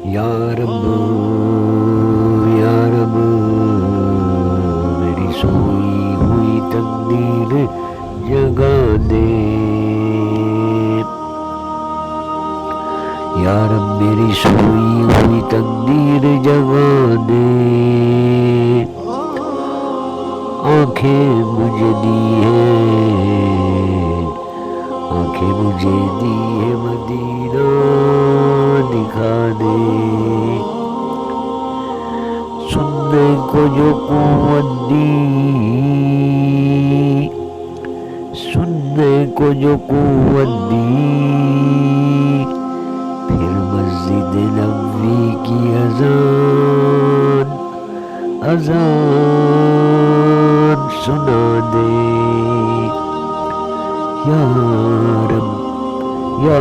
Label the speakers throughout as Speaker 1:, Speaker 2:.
Speaker 1: یا رب یا رب میری سوئی ہوئی تقدیر جگا دے، یا رب میری سوئی ہوئی تقدیر جگا دے، آنکھیں مجھے دی ہیں، آنکھیں مجھے دی ہے مدینہ دکھا دے، سننے کو جو قوت دی، سننے کو جو قوت دی، پھر مسجد نبوی کی اذان، اذان سنا دے، یا رب یا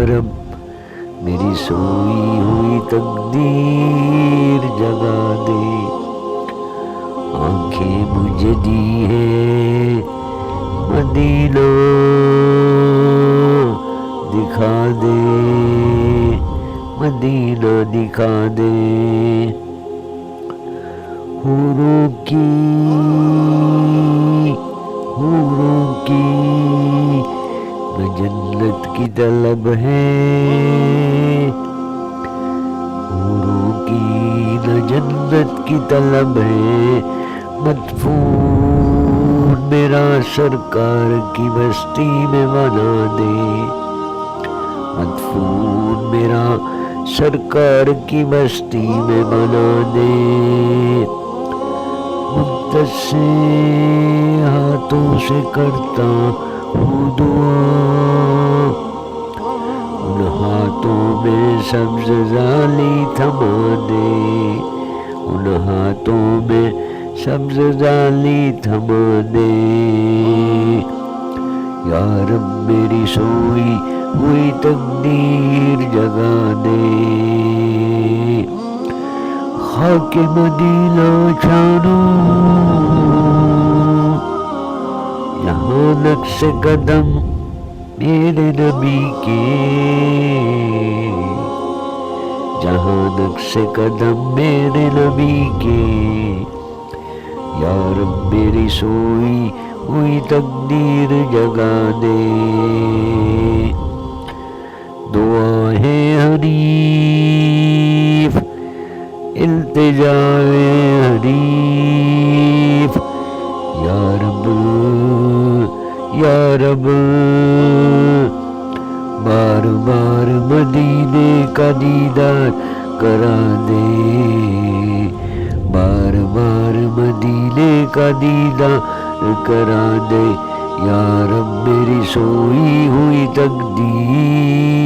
Speaker 1: رب میری سوئی ہوئی تقدیر جگا دے، آنکھیں مجھے دی ہے مدینہ دکھا دے، مدینہ دکھا دے، حوروں کی نہ جنت کی طلب ہے، حوروں کی نہ جنت کی طلب ہے، مدفون میرا سرکار کی بستی میں بنا دے، مدفون میرا سرکار کی بستی میں بنا دے، مدت سے ہاتھوں سے کرتا ہوں دعا، ان ہاتھوں میں سبز ذالی تھما دے، ان ہاتھوں میں سبز ذالی تھما دے، یا رب میری سوئی ہوئی تقدیر جگا دے، خاک مدینہ چھانو یہاں نقش قدم میرے نبی کے، جہاں نقش قدم میرے نبی کے، یا رب میری سوئی ہوئی تقدیر جگا دے، دعا ہے حنیف التجا حنیف، یا رب یا رب بار بار مدینے کا دیدار کرا دے، بار بار مدینے کا دیدار کرا دے، یا رب میری سوئی ہوئی تقدیر